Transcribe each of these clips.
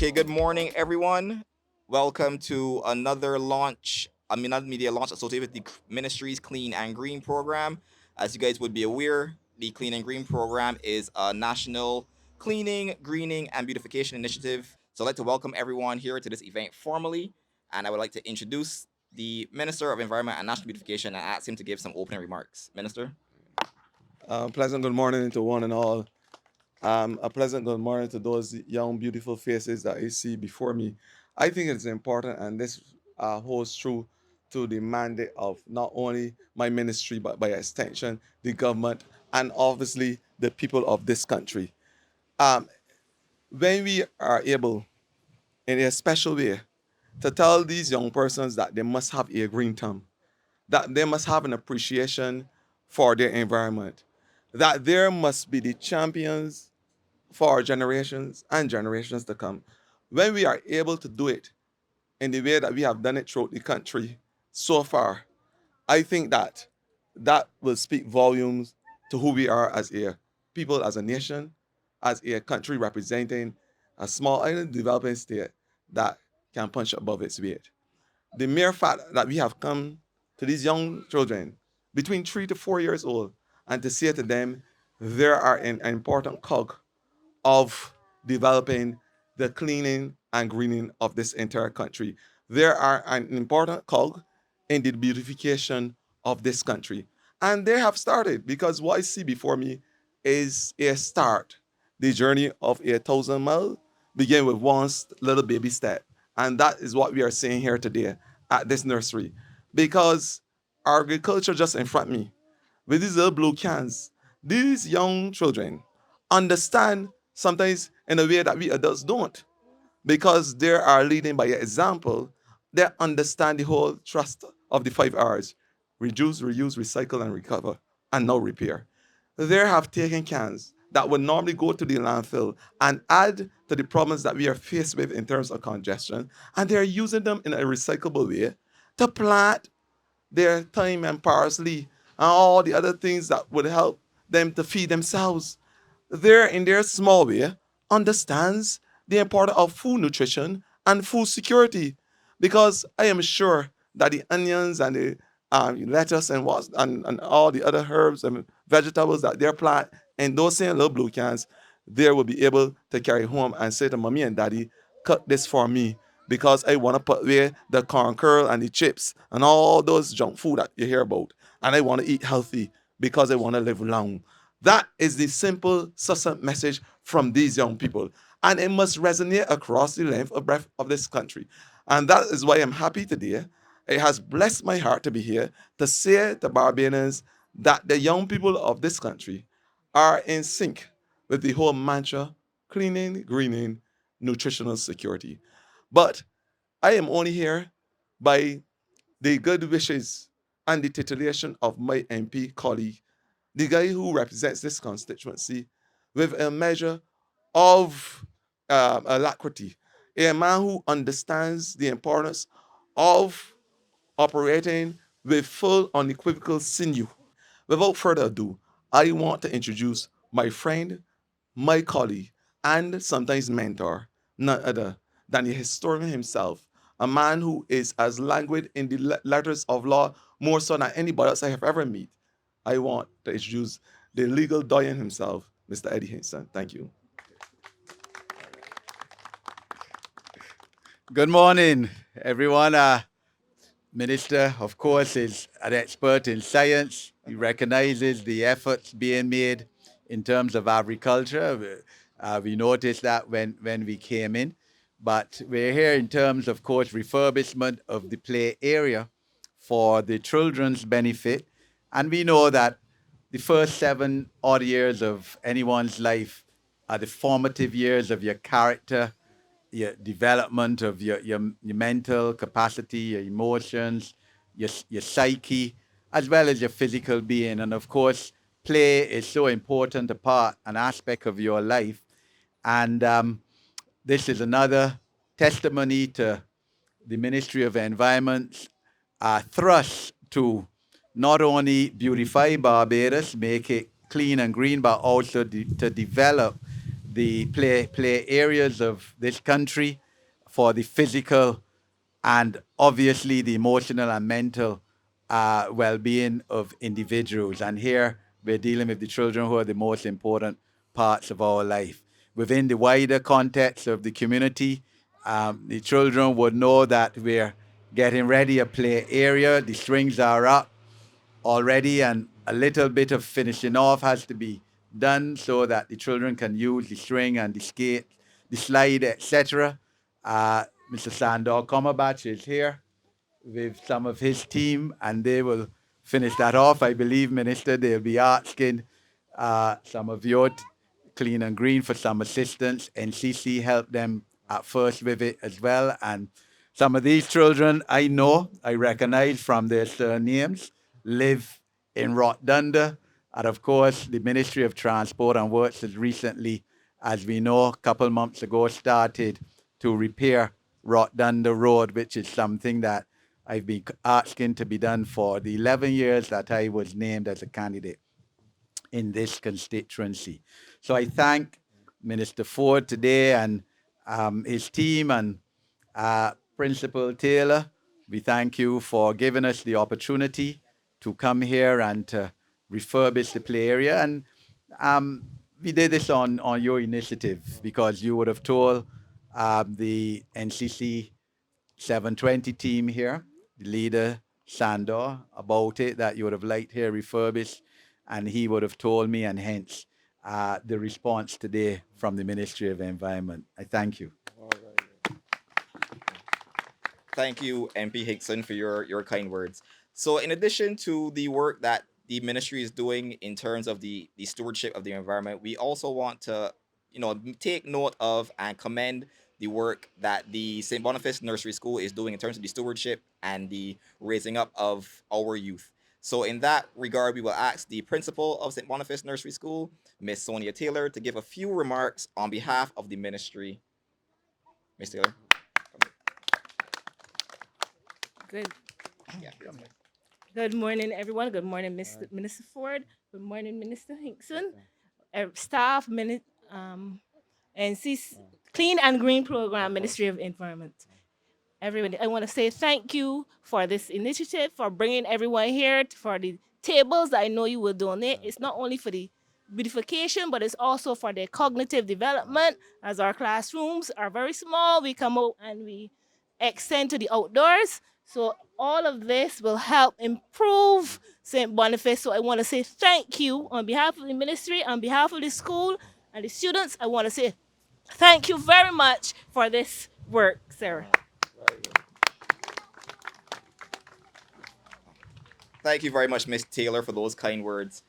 Okay, good morning, everyone. Welcome to another launch, another media launch associated with the Ministry's Clean and Green program. As you guys would be aware, the Clean and Green program is a national cleaning, greening, and beautification initiative. So I'd like to welcome everyone here to this event formally, and I would like to introduce the Minister of Environment and National Beautification and ask him to give some opening remarks. Minister? Pleasant good morning to one and all. A pleasant good morning to those young, beautiful faces that I see before me. I think it's important, and this holds true to the mandate of not only my ministry, but by extension, the government, and obviously the people of this country. Um, when we are able, in a special way, to tell these young persons that they must have a green thumb, that they must have an appreciation for their environment, that there must be the champions for generations and generations to come. When we are able to do it in the way that we have done it throughout the country so far, I think that that will speak volumes to who we are as a people, as a nation, as a country representing a small island developing state that can punch above its weight. The mere fact that we have come to these young children between 3 to 4 years old and to say to them, there are an important cog of developing the cleaning and greening of this entire country. There are an important cog in the beautification of this country. And they have started because what I see before me is a start. The journey of 1,000 miles begin with one little baby step. And that is what we are seeing here today at this nursery. Because agriculture just in front of me, with these little blue cans, these young children understand sometimes in a way that we adults don't, because they are leading by example. They understand the whole trust of the 5 R's: reduce, reuse, recycle, and recover, and now repair. They have taken cans that would normally go to the landfill and add to the problems that we are faced with in terms of congestion, and they're using them in a recyclable way to plant their thyme and parsley and all the other things that would help them to feed themselves. There, in their small way, understands the importance of food nutrition and food security, because I am sure that the onions and the lettuce and all the other herbs and vegetables that they're plant in those same little blue cans, they will be able to carry home and say to mommy and daddy, cut this for me, because I want to put away the corn curl and the chips and all those junk food that you hear about, and I want to eat healthy because I want to live long. That is the simple, succinct message from these young people. And it must resonate across the length of breadth of this country. And that is why I'm happy today. It has blessed my heart to be here to say to Barbadians that the young people of this country are in sync with the whole mantra: cleaning, greening, nutritional security. But I am only here by the good wishes and the titillation of my MP colleague, the guy who represents this constituency with a measure of alacrity, a man who understands the importance of operating with full unequivocal sinew. Without further ado, I want to introduce my friend, my colleague, and sometimes mentor, none other than the historian himself, a man who is as languid in the letters of law more so than anybody else I have ever met. I want to introduce the legal doyen himself, Mr. Eddie Hinson. Thank you. Good morning, everyone. Minister, of course, is an expert in science. He recognizes the efforts being made in terms of agriculture. We noticed that when we came in. But we're here in terms, of course, refurbishment of the play area for the children's benefit. And we know that the first 7 odd years of anyone's life are the formative years of your character, your development of your mental capacity, your emotions, your psyche, as well as your physical being. And of course, play is so important a part, an aspect of your life. And this is another testimony to the Ministry of Environment's thrust to not only beautify Barbados, make it clean and green, but also to develop the play areas of this country for the physical and obviously the emotional and mental well-being of individuals. And here we're dealing with the children who are the most important parts of our life. Within the wider context of the community, the children would know that we're getting ready a play area. The strings are up already, and a little bit of finishing off has to be done so that the children can use the string and the skate, the slide, etc. Mr. Sandor Comerbach is here with some of his team, and they will finish that off. I believe, Minister, they'll be asking some of your Clean and Green for some assistance. NCC helped them at first with it as well. And some of these children I know, I recognize from their surnames, live in Rotunda. And of course, the Ministry of Transport and Works has recently, as we know, a couple months ago, started to repair Rotunda Road, which is something that I've been asking to be done for the 11 years that I was named as a candidate in this constituency. So I thank Minister Ford today and his team and Principal Taylor. We thank you for giving us the opportunity to come here and to refurbish the play area. And we did this on your initiative because you would have told the NCC 720 team here, the leader Sandor, about it, that you would have liked here refurbished, and he would have told me, and hence the response today from the Ministry of Environment. I thank you. Thank you, MP Hickson, for your kind words. So, in addition to the work that the ministry is doing in terms of the stewardship of the environment, we also want to, take note of and commend the work that the St. Boniface Nursery School is doing in terms of the stewardship and the raising up of our youth. So, in that regard, we will ask the principal of St. Boniface Nursery School, Miss Sonia Taylor, to give a few remarks on behalf of the ministry. Miss Taylor. Good. Yeah. Good morning, everyone. Good morning, Mr. Minister Ford. Good morning, Minister Hinkson. Staff, and Clean and Green Program, Ministry of Environment. Everyone, I want to say thank you for this initiative, for bringing everyone here, for the tables that I know you will donate. It's not only for the beautification, but it's also for their cognitive development. As our classrooms are very small, we come out and we extend to the outdoors. So all of this will help improve St. Boniface. So I want to say thank you on behalf of the ministry, on behalf of the school and the students. I want to say thank you very much for this work, sir. Thank you very much, Miss Taylor, for those kind words.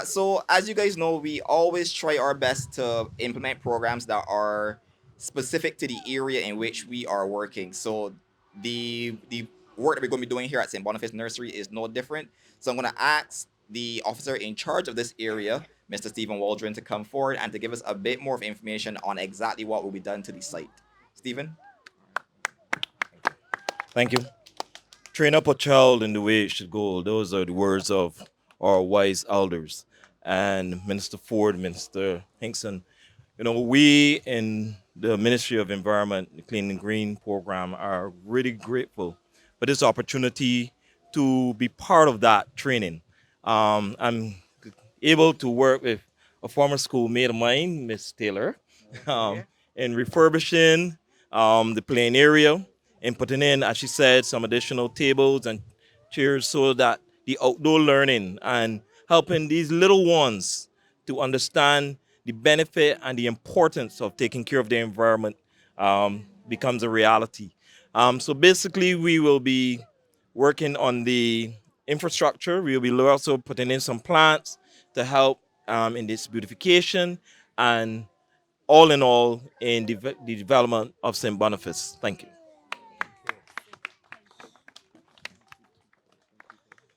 So, as you guys know, we always try our best to implement programs that are specific to the area in which we are working. So, the work that we're going to be doing here at St. Boniface Nursery is no different. So, I'm going to ask the officer in charge of this area, Mr. Stephen Waldron, to come forward and to give us a bit more of information on exactly what will be done to the site. Stephen? Thank you. Train up a child in the way it should go. Those are the words of our wise elders. And Minister Ford, Minister Hinkson, we in the Ministry of Environment, the Clean and Green program, are really grateful for this opportunity to be part of that training. I'm able to work with a former schoolmate of mine, Miss Taylor, in refurbishing the playing area and putting in, as she said, some additional tables and chairs so that the outdoor learning and helping these little ones to understand the benefit and the importance of taking care of the environment becomes a reality. So basically, we will be working on the infrastructure. We will be also putting in some plants to help in this beautification and all in all in the development of St. Boniface. Thank you.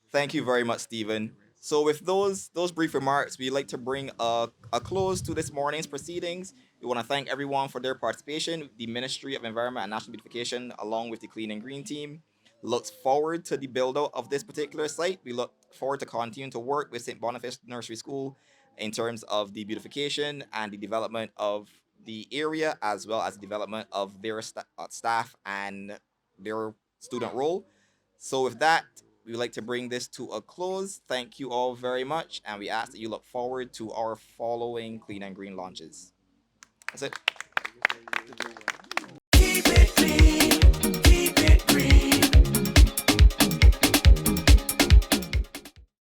Thank you very much, Stephen. So with those brief remarks, we'd like to bring a close to this morning's proceedings. We want to thank everyone for their participation. The Ministry of Environment and National Beautification, along with the Clean and Green team, looks forward to the build out of this particular site. We look forward to continuing to work with St. Boniface Nursery School in terms of the beautification and the development of the area, as well as the development of their staff and their student role. So with that, we would like to bring this to a close. Thank you all very much, and we ask that you look forward to our following Clean and Green launches. That's it. Keep it clean, keep it green.